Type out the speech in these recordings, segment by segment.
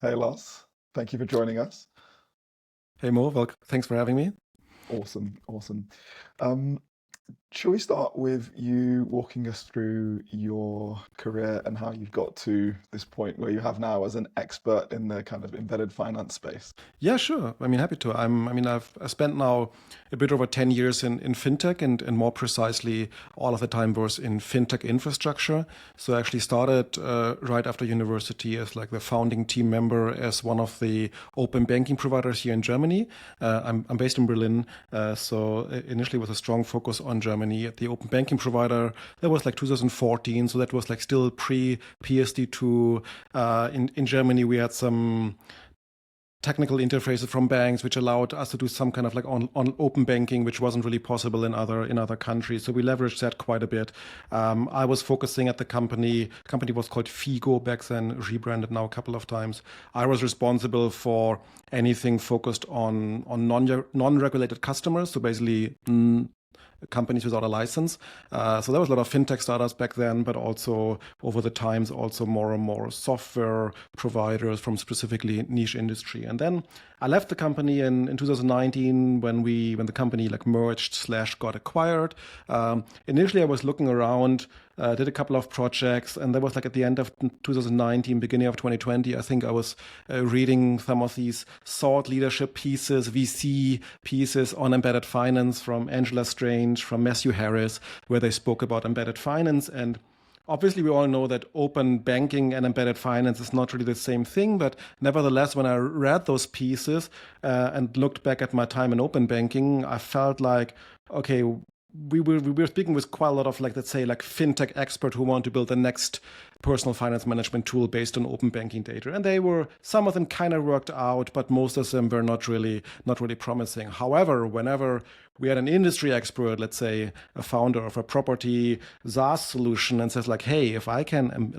Hey Lars, thank you for joining us. Hey Mo, welcome. Thanks for having me. Awesome, awesome. Um, Shall we start with you walking us through your career and how you've got to this point where you have now as an expert in the kind of embedded finance space? Yeah, sure. Happy to. I spent now a bit over 10 years in fintech and more precisely, all of the time was in fintech infrastructure. So I actually started right after university as like the founding team member as one of the open banking providers here in Germany. I'm based in Berlin. So initially with a strong focus on Germany at the open banking provider. That was like 2014. So that was like still pre PSD2. In Germany, we had some technical interfaces from banks which allowed us to do some kind of like on open banking, which wasn't really possible in other countries. So we leveraged that quite a bit. I was focusing at the company was called Figo back then, rebranded now a couple of times. I was responsible for anything focused on non-regulated customers, so basically companies without a license. So there was a lot of fintech startups back then, but also over the times, also more and more software providers from specifically niche industry. And then I left the company in 2019 when the company like merged slash got acquired. Initially, I was looking around, did a couple of projects, and that was like at the end of 2019, beginning of 2020. I think I was reading some of these thought leadership pieces, VC pieces on embedded finance from Angela Strange, from Matthew Harris, where they spoke about embedded finance. And obviously, we all know that open banking and embedded finance is not really the same thing. But nevertheless, when I read those pieces and looked back at my time in open banking, I felt like, okay, we were speaking with quite a lot of like, let's say, like fintech expert who want to build the next personal finance management tool based on open banking data. And some of them kind of worked out, but most of them were not really promising. However, whenever we had an industry expert, let's say a founder of a property SaaS solution, and says like, hey, if I can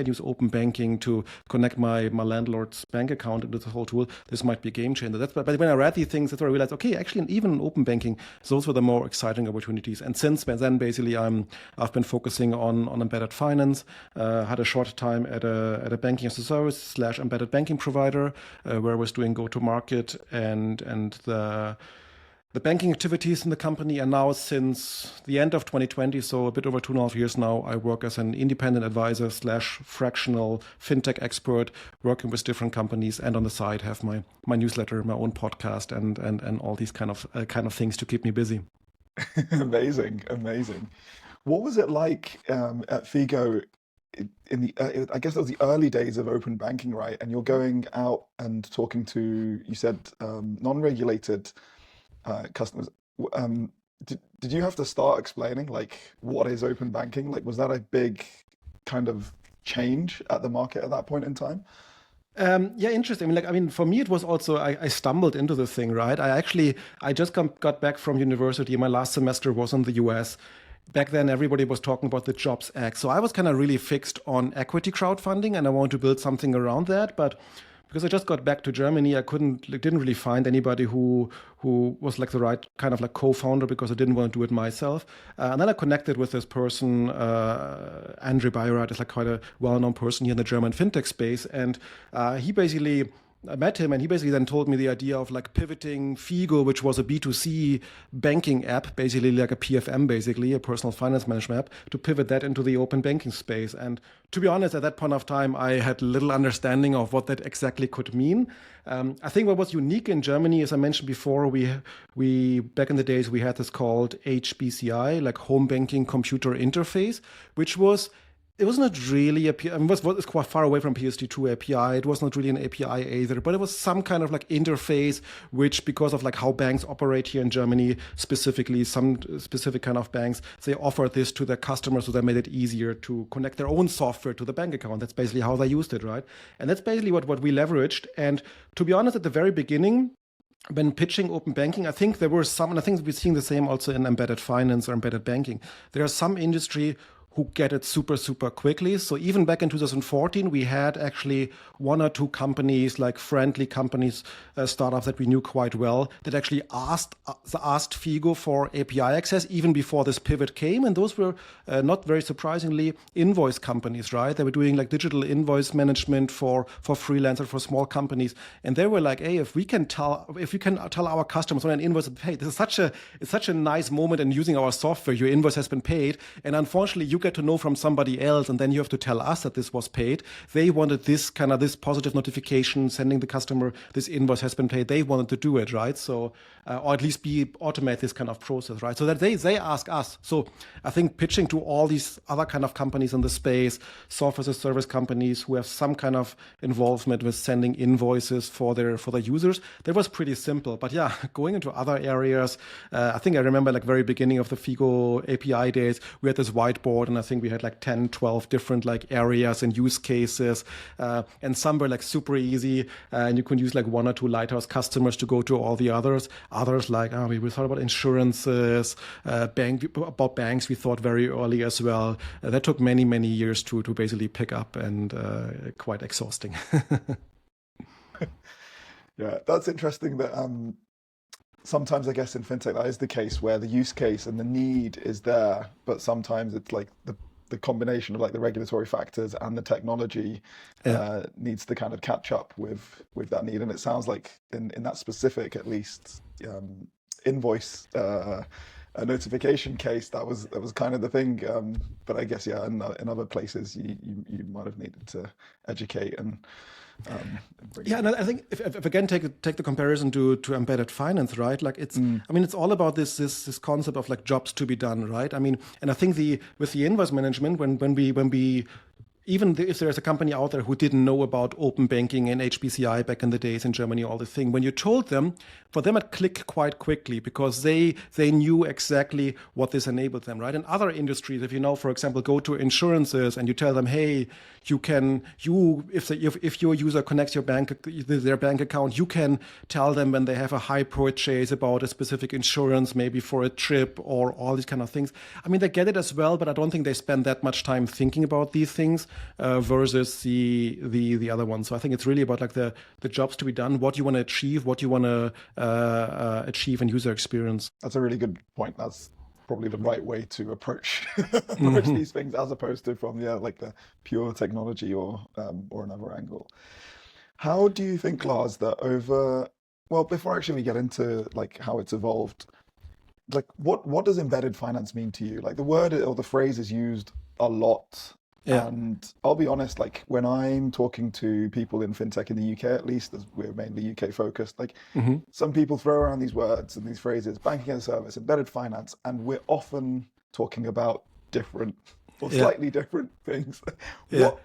use open banking to connect my landlord's bank account into the whole tool, this might be a game changer. But when I read these things, that's where I realized, okay, actually, even in open banking, those were the more exciting opportunities. And since then, basically, I've been focusing on embedded finance. Had a short time at a banking as a service slash embedded banking provider, where I was doing go to market and the banking activities in the company. And now since the end of 2020, so a bit over 2.5 years now, I work as an independent advisor slash fractional fintech expert, working with different companies, and on the side have my newsletter, my own podcast, and all these kind of things to keep me busy. Amazing, amazing. What was it like at Figo in the, I guess it was the early days of open banking, right? And you're going out and talking to, you said, non-regulated customers. Did you have to start explaining like what is open banking? Like, was that a big kind of change at the market at that point in time? Yeah, interesting. For me, it was also I stumbled into the thing, right? I just got back from university. My last semester was in the US. Back then, everybody was talking about the Jobs Act, so I was kind of really fixed on equity crowdfunding, and I wanted to build something around that. But because I just got back to Germany, didn't really find anybody who was like the right kind of like co-founder, because I didn't want to do it myself. And then I connected with this person, Andre Bayrat is like quite a well-known person here in the German fintech space, and he basically. I met him, and he basically then told me the idea of like pivoting Figo, which was a B2C banking app, basically like a PFM, basically a personal finance management app, to pivot that into the open banking space. And to be honest, at that point of time, I had little understanding of what that exactly could mean. I think what was unique in Germany, as I mentioned before, we back in the days we had this called HBCI, like home banking computer interface, which was it was not really it's quite far away from PSD2 API. It was not really an API either, but it was some kind of like interface, which because of like how banks operate here in Germany, specifically some specific kind of banks, they offered this to their customers, so they made it easier to connect their own software to the bank account. That's basically how they used it, right? And that's basically what we leveraged. And to be honest, at the very beginning, when pitching open banking, I think there were some, and I think we're seeing the same also in embedded finance or embedded banking. There are some industry who get it super, super quickly. So even back in 2014, we had actually one or two companies, like friendly companies, startups that we knew quite well, that actually asked Figo for API access even before this pivot came. And those were not very surprisingly invoice companies, right? They were doing like digital invoice management for freelancers, for small companies. And they were like, hey, if we can tell our customers when an invoice is paid, this is such a nice moment in using our software. Your invoice has been paid. And unfortunately, you get to know from somebody else, and then you have to tell us that this was paid. They wanted this positive notification, sending the customer this invoice has been paid. They wanted to do it, right? So, or at least automate this kind of process, right? So that they ask us. So I think pitching to all these other kind of companies in the space, software as a service companies who have some kind of involvement with sending invoices for their users, that was pretty simple. But yeah, going into other areas, I think I remember like very beginning of the Figo API days, we had this whiteboard, and I think we had like 10, 12 different like areas and use cases, and some were like super easy, and you could use like one or two lighthouse customers to go to all the others. Others like, we thought about insurances, about banks we thought very early as well. That took many, many years to basically pick up, and quite exhausting. Yeah, that's interesting that sometimes I guess in fintech that is the case where the use case and the need is there, but sometimes it's like the combination of like the regulatory factors and the technology needs to kind of catch up with that need. And it sounds like in that specific, at least, invoice a notification case, that was kind of the thing. But I guess in other places you might have needed to educate and and I think if again take the comparison to embedded finance, right? Like it's I mean, it's all about this concept of like jobs to be done, right? I mean, and I think with the invoice management, when we even if there's a company out there who didn't know about open banking and HPCI back in the days in Germany, all the thing, when you told them, for them it clicked quite quickly because they knew exactly what this enabled them, right? In other industries, if you now, for example, go to insurances and you tell them, hey, if your user connects their bank account, you can tell them when they have a high purchase about a specific insurance, maybe for a trip or all these kind of things. I mean, they get it as well, but I don't think they spend that much time thinking about these things. Versus the other one. So I think it's really about like the jobs to be done, what you want to achieve, what you want to achieve in user experience. That's a really good point. That's probably the right way to approach these things, as opposed to from like the pure technology or another angle. How do you think, Lars, that before actually we get into like how it's evolved, like what does embedded finance mean to you? Like the word or the phrase is used a lot. Yeah. And I'll be honest, like when I'm talking to people in fintech in the UK, at least, as we're mainly UK focused, like some people throw around these words and these phrases, banking as a service, embedded finance, and we're often talking about different or slightly different things.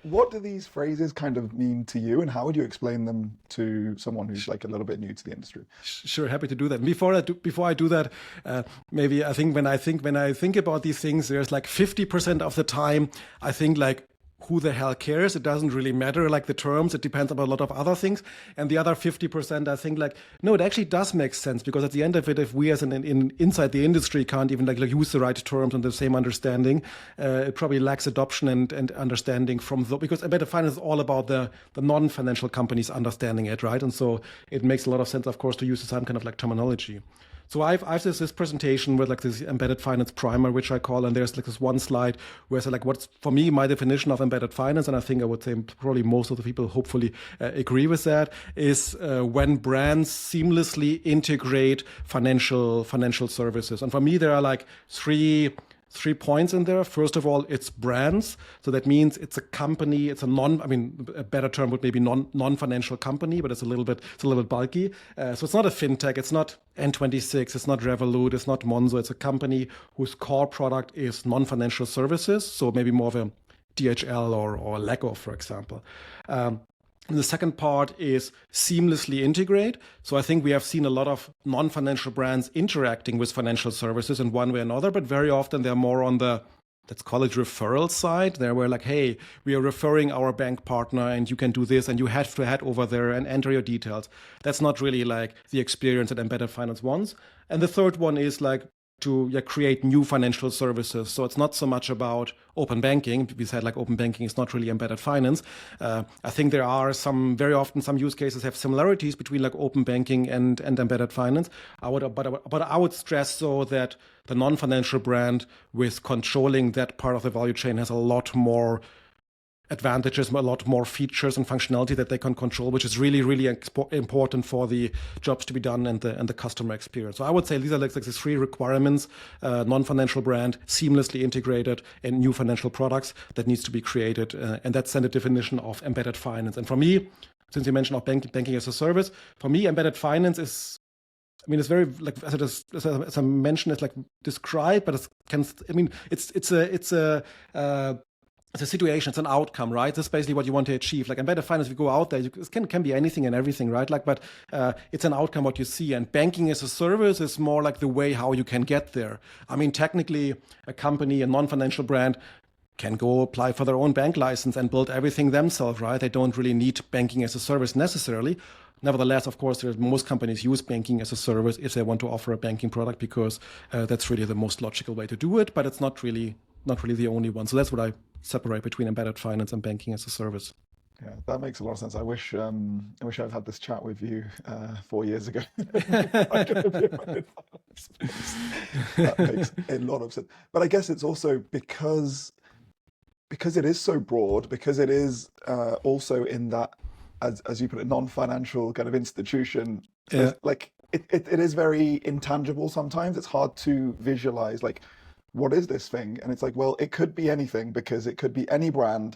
What do these phrases kind of mean to you, and how would you explain them to someone who's like a little bit new to the industry? Sure, happy to do that. Before I do that, maybe I think when I think about these things, there's like 50% of the time I think like, who the hell cares? It doesn't really matter, like the terms. It depends on a lot of other things. And the other 50%, I think like, no, it actually does make sense, because at the end of it, if we as inside the industry can't even like use the right terms and the same understanding, it probably lacks adoption and understanding because embedded finance is all about the non-financial companies understanding it, right? And so it makes a lot of sense, of course, to use some kind of like terminology. So I've this presentation with like this embedded finance primer, which I call, and there's like this one slide where I say like, what's for me my definition of embedded finance, and I think I would say probably most of the people hopefully agree with that, is when brands seamlessly integrate financial services. And for me, there are like three points in there. First of all, it's brands. So that means it's a company. It's a better term would maybe non-financial company, but it's a little bit bulky. So it's not a fintech. It's not N26. It's not Revolut. It's not Monzo. It's a company whose core product is non-financial services. So maybe more of a DHL or Lego, for example. And the second part is seamlessly integrate. So I think we have seen a lot of non-financial brands interacting with financial services in one way or another, but very often they're more on the, let's call it referral side. There we're like, hey, we are referring our bank partner and you can do this and you have to head over there and enter your details. That's not really like the experience that embedded finance wants. And the third one is like to create new financial services. So it's not so much about open banking. We said like open banking is not really embedded finance. I think there are very often some use cases have similarities between like open banking and embedded finance. But I would stress so that the non-financial brand with controlling that part of the value chain has a lot more advantages, a lot more features and functionality that they can control, which is really, really important for the jobs to be done and the customer experience. So I would say these are like the three requirements: non-financial brand, seamlessly integrated, and new financial products that needs to be created. And that's then the definition of embedded finance. And for me, since you mentioned banking as a service, for me, embedded finance is, I mean, it's very like as I mentioned, it's like described, but it's a situation, it's an outcome, right? That's basically what you want to achieve. Like embedded finance, if you go out there, it can be anything and everything, right? Like, but it's an outcome what you see. And banking as a service is more like the way how you can get there. I mean, technically, a company, a non-financial brand, can go apply for their own bank license and build everything themselves, right? They don't really need banking as a service necessarily. Nevertheless, of course, most companies use banking as a service if they want to offer a banking product, because that's really the most logical way to do it. But it's not really the only one. So that's what I separate between embedded finance and banking as a service. Yeah, that makes a lot of sense. I wish I'd had this chat with you 4 years ago. I could have been embedded finance. That makes a lot of sense. But I guess it's also because it is so broad, because it is also in that, as you put it, non-financial kind of institution. Yeah. Like it is very intangible sometimes. It's hard to visualize, like, what is this thing? And it's like, well, it could be anything, because it could be any brand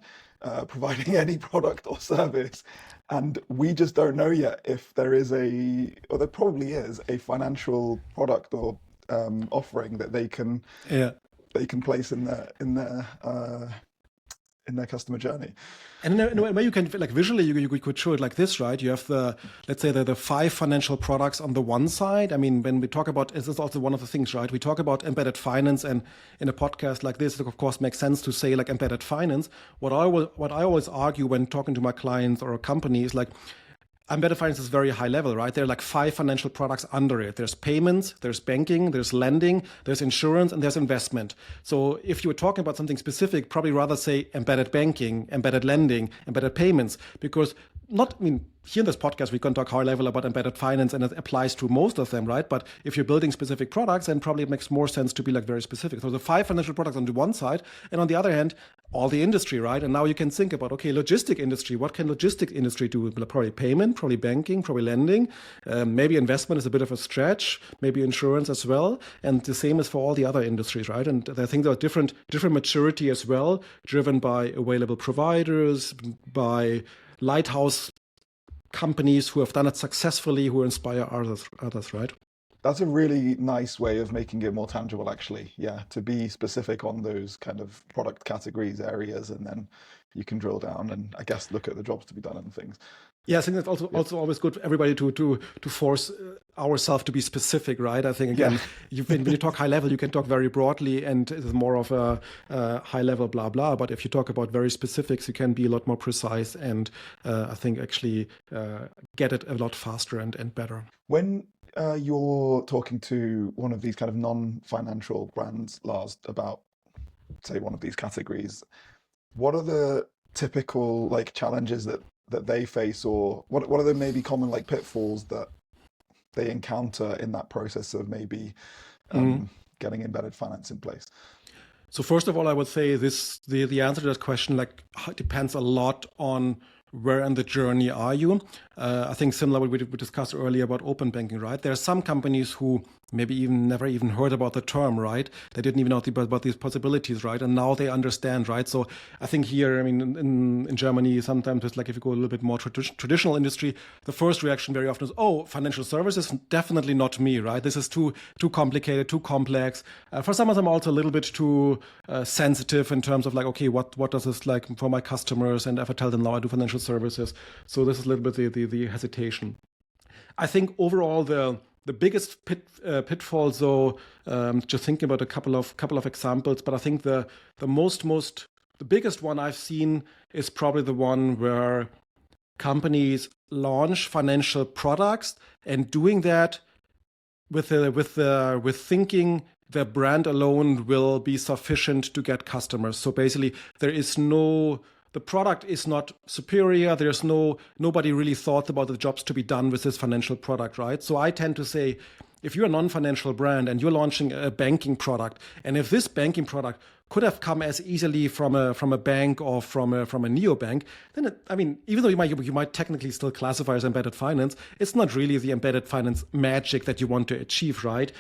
providing any product or service. And we just don't know yet if there is or there probably is a financial product or offering that they can place in their customer journey. And in a way you can, like, visually, you could show it like this, right? You have let's say the 5 financial products on the one side. I mean, when we talk about, this is also one of the things, right? We talk about embedded finance, and in a podcast like this, it of course makes sense to say like embedded finance. What I always argue when talking to my clients or a company is like, embedded finance is very high level, right? There are like 5 financial products under it. There's payments, there's banking, there's lending, there's insurance, and there's investment. So if you were talking about something specific, probably rather say embedded banking, embedded lending, embedded payments, because here in this podcast, we can talk high level about embedded finance, and it applies to most of them, right? But if you're building specific products, then probably it makes more sense to be like very specific. So the 5 financial products on the one side, and on the other hand, all the industry, right? And now you can think about, okay, logistic industry, what can logistic industry do? Probably payment, probably banking, probably lending, maybe investment is a bit of a stretch, maybe insurance as well. And the same is for all the other industries, right? And I think there are different maturity as well, driven by available providers, by lighthouse companies who have done it successfully, who inspire others, right? That's a really nice way of making it more tangible, actually. Yeah, to be specific on those kind of product categories, areas, and then you can drill down and, I guess, look at the jobs to be done and things. Yeah, I think that's also always good for everybody to force ourselves to be specific, right? I think, again, when you talk high level, you can talk very broadly, and it's more of a high level blah blah. But if you talk about very specifics, you can be a lot more precise, and I think actually get it a lot faster and better. When you're talking to one of these kind of non-financial brands, Lars, about, say, one of these categories, what are the typical like challenges that they face, or what are the maybe common like pitfalls that they encounter in that process of maybe getting embedded finance in place? So first of all, I would say the answer to that question depends a lot on where in the journey are you. I think similar to what we discussed earlier about open banking, right? There are some companies who maybe never even heard about the term, right? They didn't even know about these possibilities, right? And now they understand, right? So I think here, I mean, in Germany, sometimes it's like if you go a little bit more traditional industry, the first reaction very often is, oh, financial services, definitely not me, right? This is too complicated, too complex. For some of them also a little bit too sensitive in terms of like, okay, what does this like for my customers? And if I tell them now I do financial services. So this is a little bit the hesitation. I think overall the biggest pitfall, though, just thinking about a couple of examples, but I think the biggest one I've seen is probably the one where companies launch financial products and doing that with thinking their brand alone will be sufficient to get customers. So basically, the product is not superior. There's nobody really thought about the jobs to be done with this financial product, right? So I tend to say, if you're a non-financial brand and you're launching a banking product, and if this banking product could have come as easily from a bank or from a neobank, then even though you might technically still classify as embedded finance, it's not really the embedded finance magic that you want to achieve, right?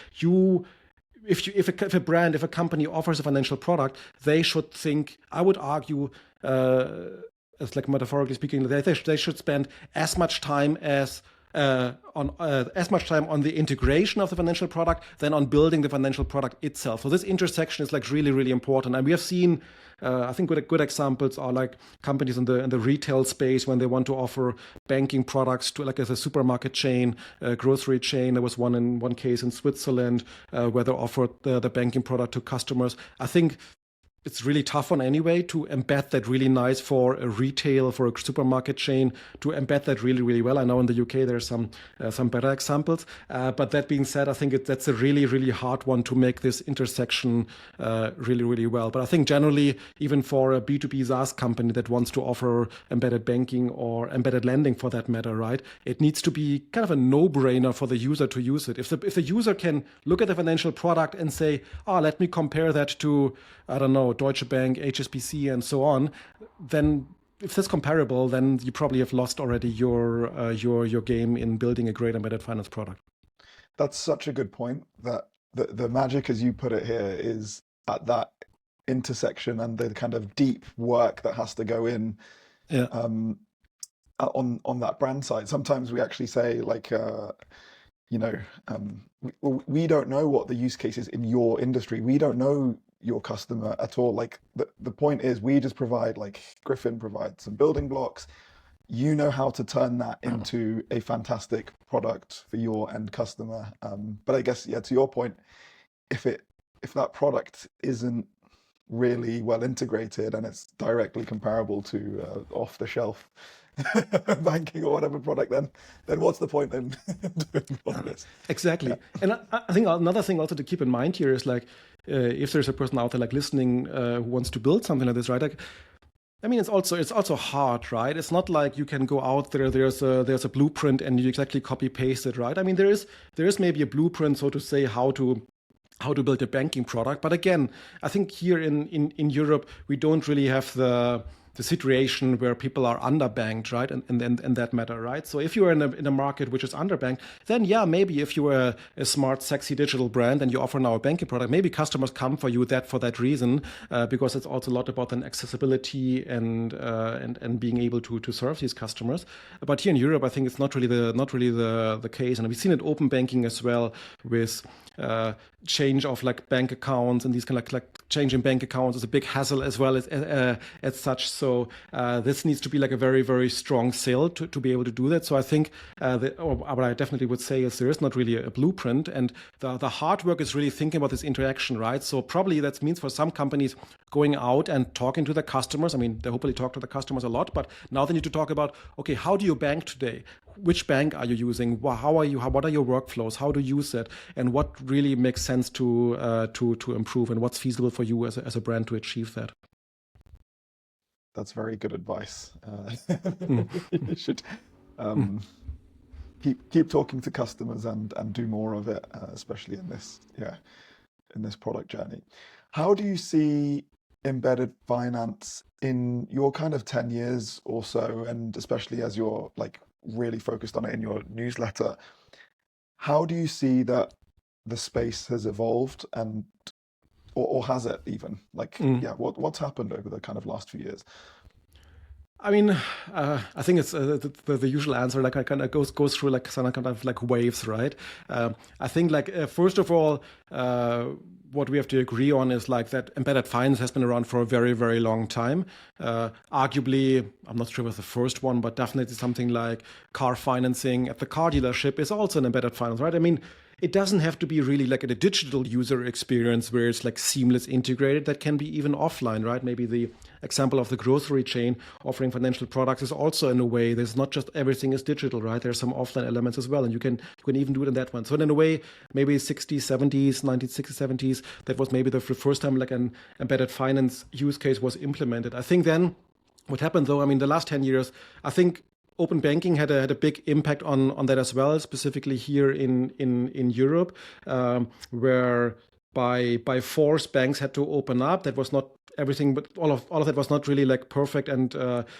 If a company offers a financial product, they should think, I would argue, as like metaphorically speaking, they should spend as much time on the integration of the financial product than on building the financial product itself. So this intersection is like really, really important. And we have seen, I think good examples are like companies in the retail space when they want to offer banking products to, like, as a supermarket chain, grocery chain. There was one case in Switzerland where they offered the banking product to customers. I think it's really tough on anyway to embed that really nice for a retail, for a supermarket chain, to embed that really, really well. I know in the UK there's some better examples. But that being said, I think that's a really, really hard one to make this intersection really, really well. But I think generally, even for a B2B SaaS company that wants to offer embedded banking or embedded lending for that matter, right, it needs to be kind of a no-brainer for the user to use it. If the user can look at the financial product and say, let me compare that to, I don't know, Deutsche Bank, HSBC, and so on, then if that's comparable, then you probably have lost already your game in building a great embedded finance product. That's such a good point, that the magic, as you put it here, is at that intersection and the kind of deep work that has to go in on that brand side. Sometimes we actually say, like, we don't know what the use case is in your industry. We don't know your customer at all. Like, the point is, we just provide, like Griffin provides some building blocks. You know how to turn that into a fantastic product for your end customer. But I guess, to your point, if that product isn't really well integrated and it's directly comparable to off the shelf banking or whatever product, then what's the point in doing all this? Exactly. And I think another thing also to keep in mind here is, like, if there's a person out there like listening who wants to build something like this, right? Like, I mean, it's also hard, right? It's not like you can go out there. There's a blueprint and you exactly copy paste it, right? I mean, there is maybe a blueprint, so to say, how to build a banking product. But again, I think here in Europe, we don't really have the situation where people are underbanked, right? And that matter, right? So if you're in a market which is underbanked, then maybe if you are a smart, sexy digital brand and you offer now a banking product, maybe customers come for you for that reason, because it's also a lot about then accessibility and being able to serve these customers. But here in Europe, I think it's not really the case, and we've seen it open banking as well with change of like bank accounts, and these kind of like changing bank accounts is a big hassle as well as such. So this needs to be like a very, very strong sale to be able to do that. So I think what I definitely would say is there is not really a blueprint, and the hard work is really thinking about this interaction, right? So probably that means for some companies going out and talking to the customers. I mean, they hopefully talk to the customers a lot, but now they need to talk about, okay, how do you bank today? Which bank are you using? How are you? What are your workflows? How to use it? And what really makes sense to improve? And what's feasible for you as a brand to achieve that? That's very good advice. You should keep talking to customers and do more of it, especially in this product journey. How do you see embedded finance in your kind of 10 years or so, and especially as you're like really focused on it in your newsletter? How do you see that the space has evolved, and or has it even? Like, what's happened over the kind of last few years? I mean, I think it's the usual answer. Like, I kind of goes through like some kind of like waves, right? I think like first of all, what we have to agree on is like that embedded finance has been around for a very, very long time. Arguably, I'm not sure it was the first one, but definitely something like car financing at the car dealership is also an embedded finance, right? I mean, it doesn't have to be really like a digital user experience where it's like seamless integrated. That can be even offline, right? Maybe the example of the grocery chain offering financial products is also in a way, there's not just everything is digital, right? There's some offline elements as well. And you can even do it in that one. So in a way, maybe 60s, 70s, 1960s, 70s, that was maybe the first time like an embedded finance use case was implemented. I think then what happened though, I mean, the last 10 years, I think open banking had a big impact on that as well, specifically here in Europe, where by force banks had to open up. That was not everything, but all of that was not really like perfect and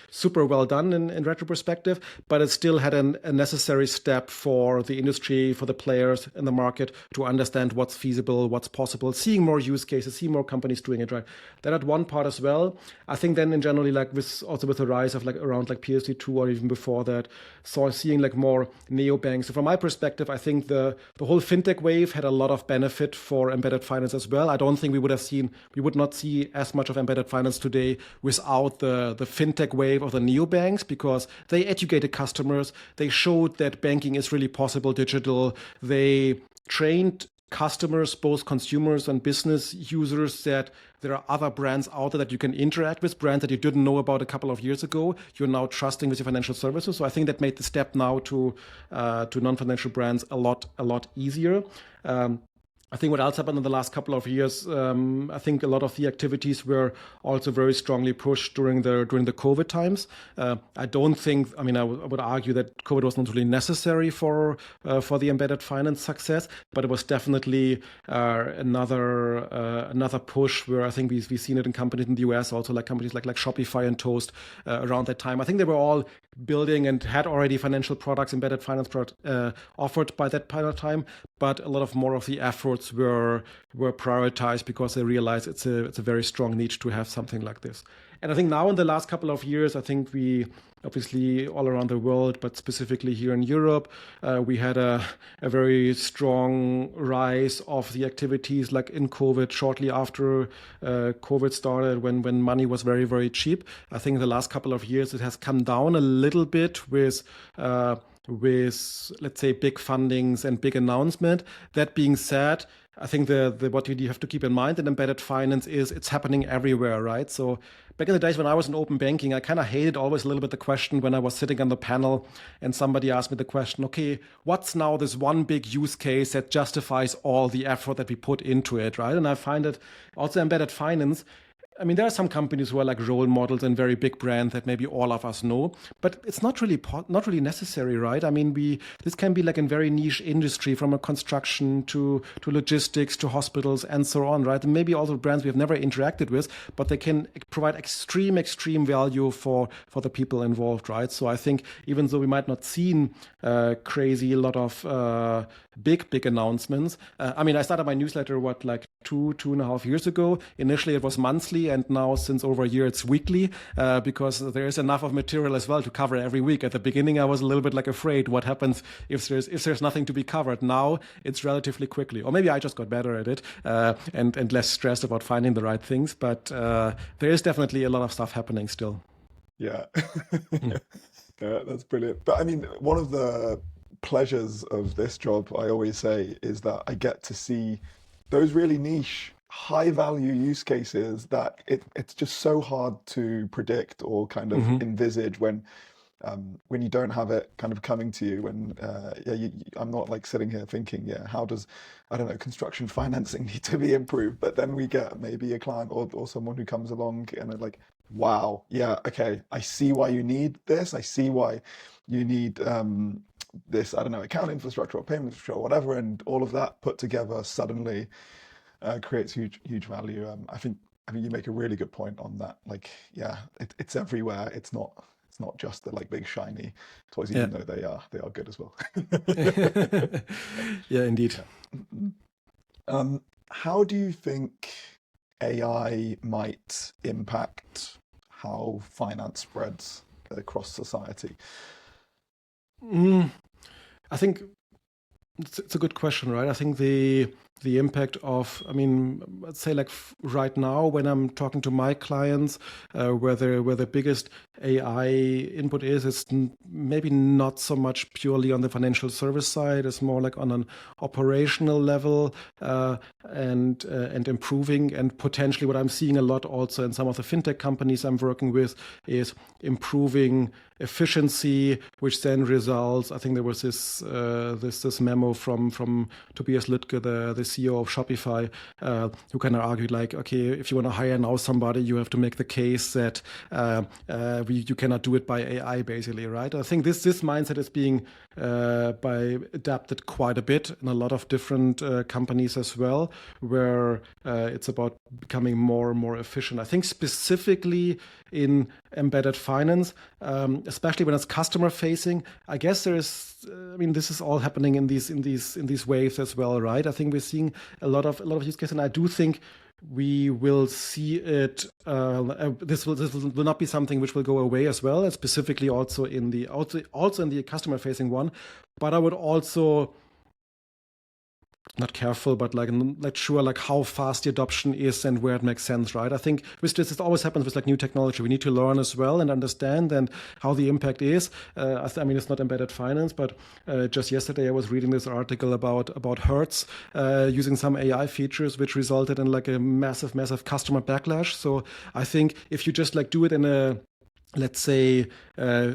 super well done in retrospective, but it still had a necessary step for the industry, for the players in the market to understand what's feasible, what's possible, seeing more use cases, seeing more companies doing it, right? That had one part as well. I think then in generally like with the rise of like around like PSD2 or even before that, so seeing like more neobanks. So from my perspective, I think the whole fintech wave had a lot of benefit for embedded finance as well. I don't think we would not see as much of embedded finance today without the fintech wave of the neobanks, because they educated customers, they showed that banking is really possible digital, they trained customers, both consumers and business users, that there are other brands out there that you can interact with, brands that you didn't know about a couple of years ago. You're now trusting with your financial services. So I think that made the step now to non-financial brands a lot easier. I think what else happened in the last couple of years, I think a lot of the activities were also very strongly pushed during the COVID times. I don't think, I mean, I would argue that COVID was not really necessary for the embedded finance success, but it was definitely another push where I think we've seen it in companies in the US, also like companies like Shopify and Toast around that time. I think they were all building and had already financial products, embedded finance products offered by that point of time, but a lot of more of the efforts were prioritized because they realized it's a very strong need to have something like this. And I think now in the last couple of years, I think we obviously all around the world, but specifically here in Europe, we had a very strong rise of the activities like in COVID, shortly after COVID started, when money was very, very cheap. I think in the last couple of years, it has come down a little bit with let's say big fundings and big announcement. That being said, I think what you have to keep in mind in embedded finance is it's happening everywhere, right? So back in the days when I was in open banking, I kind of hated always a little bit the question when I was sitting on the panel and somebody asked me the question, okay, what's now this one big use case that justifies all the effort that we put into it, right? And I find it also embedded finance. I mean, there are some companies who are like role models and very big brands that maybe all of us know, but it's not really necessary, right? I mean, this can be like in very niche industry, from a construction to logistics to hospitals and so on, right? And maybe also brands we have never interacted with, but they can provide extreme value for the people involved, right? So I think even though we might not seen crazy a lot of big announcements. I mean, I started my newsletter, like 2.5 years ago. Initially, it was monthly, and now since over a year, it's weekly, because there is enough of material as well to cover every week. At the beginning, I was a little bit like afraid what happens if there's nothing to be covered. Now it's relatively quickly, or maybe I just got better at it and less stressed about finding the right things. But there is definitely a lot of stuff happening still. Yeah. Yeah, that's brilliant. But I mean, one of the pleasures of this job, I always say, is that I get to see those really niche, high value use cases that it's just so hard to predict or kind of envisage when you don't have it kind of coming to you. When I'm not like sitting here thinking, how does, I don't know, construction financing need to be improved? But then we get maybe a client or someone who comes along and they're like, wow, yeah, okay, I see why you need this. I see why you need this, I don't know, account infrastructure or payment infrastructure or whatever, and all of that put together suddenly creates huge value. I think you make a really good point on that. Like, yeah, it's everywhere. It's not just the like big shiny toys, even though they are good as well. Yeah, indeed. How do you think AI might impact how finance spreads across society? I think it's a good question, right? I think the impact of, I mean, let's say like right now when I'm talking to my clients, where the biggest AI input is, it's maybe not so much purely on the financial service side. It's more like on an operational level, and improving. And potentially what I'm seeing a lot also in some of the fintech companies I'm working with is improving efficiency, which then results. I think there was this memo from Tobias Lütke, the CEO of Shopify, who kind of argued like, okay, if you want to hire now somebody, you have to make the case that you cannot do it by AI, basically, right? I think this mindset is being adapted quite a bit in a lot of different companies as well, where it's about becoming more and more efficient. I think specifically in embedded finance, especially when it's customer facing, I guess this is all happening in these waves as well, right? I think we're seeing a lot of use cases, and I do think we will see it. This will not be something which will go away as well, and specifically also in the customer facing one. But I would also, not careful, but like not sure like how fast the adoption is and where it makes sense, right? I think with this, it always happens with like new technology. We need to learn as well and understand and how the impact is. I mean, it's not embedded finance, but just yesterday I was reading this article about Hertz using some AI features, which resulted in like a massive customer backlash. So I think if you just like do it in a, let's say,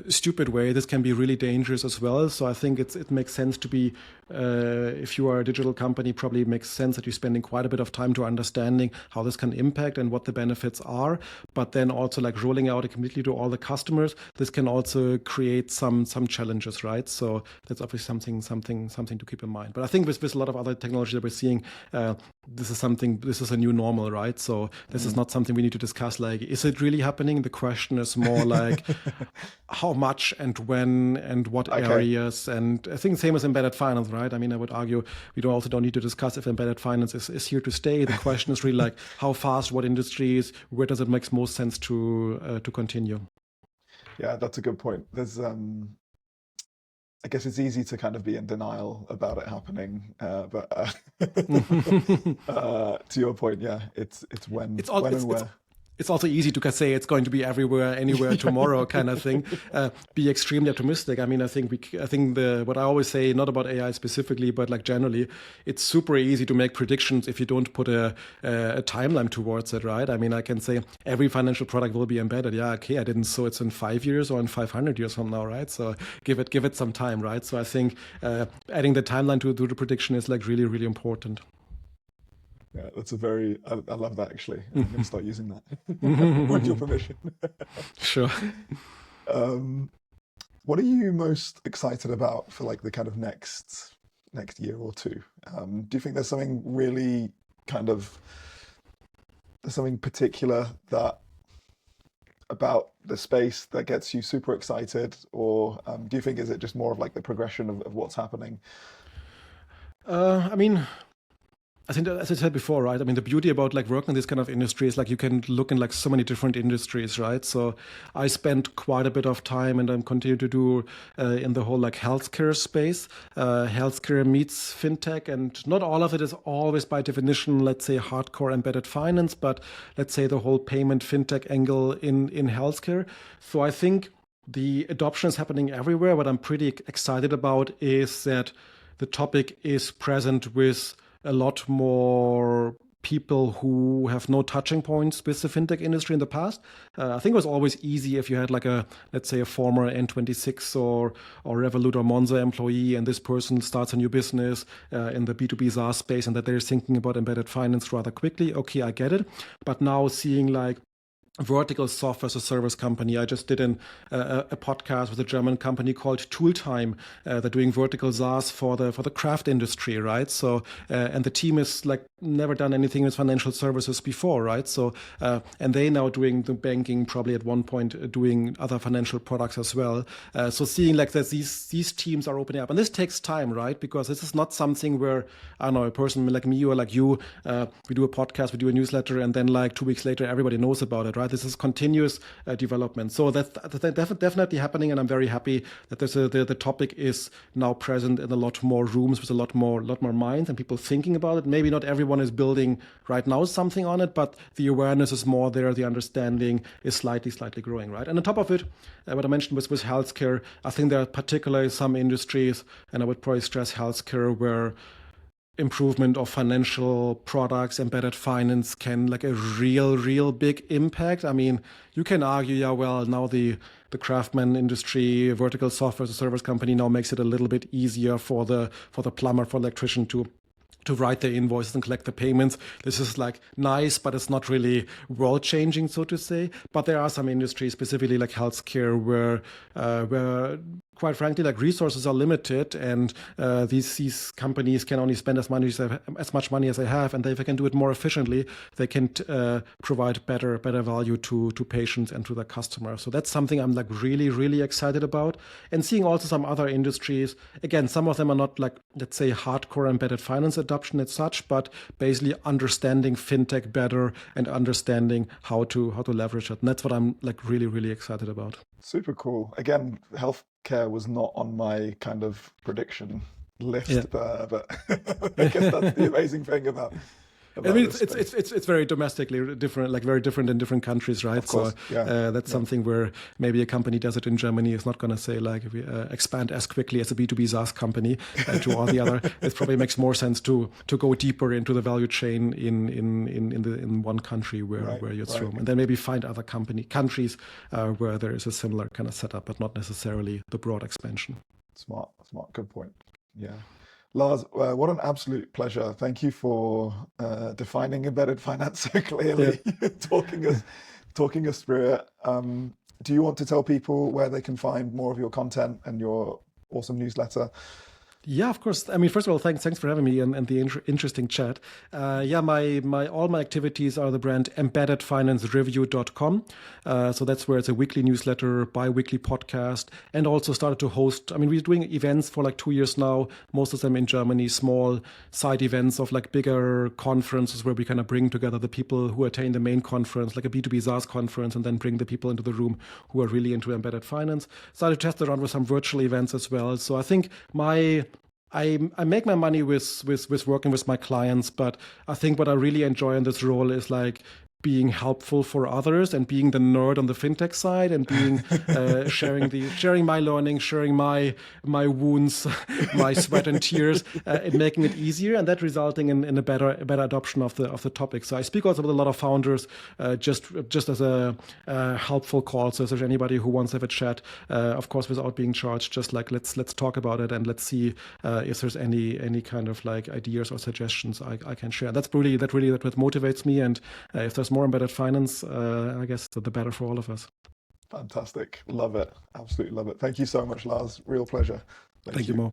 stupid way, this can be really dangerous as well. So I think it makes sense to be, if you are a digital company, probably makes sense that you're spending quite a bit of time to understanding how this can impact and what the benefits are. But then also like rolling out it completely to all the customers, this can also create some challenges, right? So that's obviously something to keep in mind. But I think with a lot of other technology that we're seeing, this is a new normal, right? So this is not something we need to discuss. Like, is it really happening? The question is more like how much and when and what areas. And I think same as embedded finance, right? I mean, I would argue we don't need to discuss if embedded finance is here to stay. The question is really like how fast, what industries, where does it make most sense to continue? Yeah, that's a good point. There's I guess it's easy to kind of be in denial about it happening, but to your point, yeah, it's when and where. It's also easy to say it's going to be everywhere, anywhere tomorrow kind of thing. Be extremely optimistic. I mean, I think what I always say, not about AI specifically, but like generally, it's super easy to make predictions if you don't put a timeline towards it, right? I mean, I can say every financial product will be embedded. Yeah, okay, I didn't so it's in 5 years or in 500 years from now, right? So give it some time, right? So I think adding the timeline to the prediction is like really, really important. Yeah, that's I love that actually. I'm going to start using that with your permission. Sure. What are you most excited about for like the kind of next year or two? Do you think there's something really there's something particular about the space that gets you super excited, or do you think is it just more of like the progression of what's happening? I mean, I think, as I said before, right? I mean, the beauty about like working in this kind of industry is like you can look in like so many different industries, right? So I spent quite a bit of time, and I'm continue to do in the whole like healthcare space. Healthcare meets fintech, and not all of it is always by definition, let's say, hardcore embedded finance, but let's say the whole payment fintech angle in healthcare. So I think the adoption is happening everywhere. What I'm pretty excited about is that the topic is present with a lot more people who have no touching points with the fintech industry in the past. I think it was always easy if you had like let's say a former N26 or Revolut or Monzo employee, and this person starts a new business in the B2B SaaS space, and that they're thinking about embedded finance rather quickly. Okay, I get it. But now seeing like vertical software as a service company. I just did a podcast with a German company called Tooltime. They're doing vertical SaaS for the craft industry, right? So and the team is like never done anything with financial services before, right? So and they now doing the banking, probably at one point doing other financial products as well. So seeing like that these teams are opening up, and this takes time, right? Because this is not something where I don't know, a person like me or like you, we do a podcast, we do a newsletter, and then like 2 weeks later everybody knows about it, right? right? This is continuous development. So that's definitely happening, and I'm very happy that the topic is now present in a lot more rooms with a lot more minds and people thinking about it. Maybe not everyone is building right now something on it, but the awareness is more there. The understanding is slightly growing, right? And on top of it, what I mentioned with healthcare, I think there are particularly some industries, and I would probably stress healthcare, where improvement of financial products, embedded finance can like a real big impact. I mean, you can argue, yeah, well, now the craftsman industry, vertical software as a service company now makes it a little bit easier for the plumber, for electrician to write the invoices and collect the payments. This is like nice, but it's not really world changing, so to say. But there are some industries, specifically like healthcare, where quite frankly, like resources are limited, and these companies can only spend as much money as they have, and if they can do it more efficiently, they can provide better value to patients and to their customers. So that's something I'm like really excited about. And seeing also some other industries, again, some of them are not like, let's say, hardcore embedded finance adoption as such, but basically understanding fintech better and understanding how to leverage it. And that's what I'm like really excited about. Super cool. Again, healthcare was not on my kind of prediction list, but I guess that's the amazing thing about I mean, it's very domestically different, like very different in different countries, right? Of course, so that's something where maybe a company does it in Germany is not going to say like we expand as quickly as a B2B SaaS company to all the other. It probably makes more sense to go deeper into the value chain in one country where you're strong, and then maybe find other countries where there is a similar kind of setup, but not necessarily the broad expansion. Smart, good point. Yeah. Lars, what an absolute pleasure. Thank you for defining embedded finance so clearly, talking us through it. Do you want to tell people where they can find more of your content and your awesome newsletter? Yeah, of course. I mean, first of all, thanks for having me and the interesting chat. My all my activities are the brand embeddedfinancereview.com. So that's where it's a weekly newsletter, bi-weekly podcast, and also started to host. I mean, we're doing events for like 2 years now, most of them in Germany, small side events of like bigger conferences where we kind of bring together the people who attend the main conference, like a B2B SaaS conference, and then bring the people into the room who are really into embedded finance. Started to test around with some virtual events as well. So I think I make my money with working with my clients, but I think what I really enjoy in this role is like being helpful for others and being the nerd on the fintech side and being sharing my learning, sharing my wounds, my sweat and tears, and making it easier, and that resulting in a better adoption of the topic. So I speak also with a lot of founders, just as a helpful call. So if there's anybody who wants to have a chat, of course without being charged, just like let's talk about it and let's see if there's any kind of like ideas or suggestions I can share. That really motivates me, and if there's more embedded finance, I guess the better for all of us. Fantastic. Love it. Absolutely love it. Thank you so much, Lars. Real pleasure. Thank you, Mo.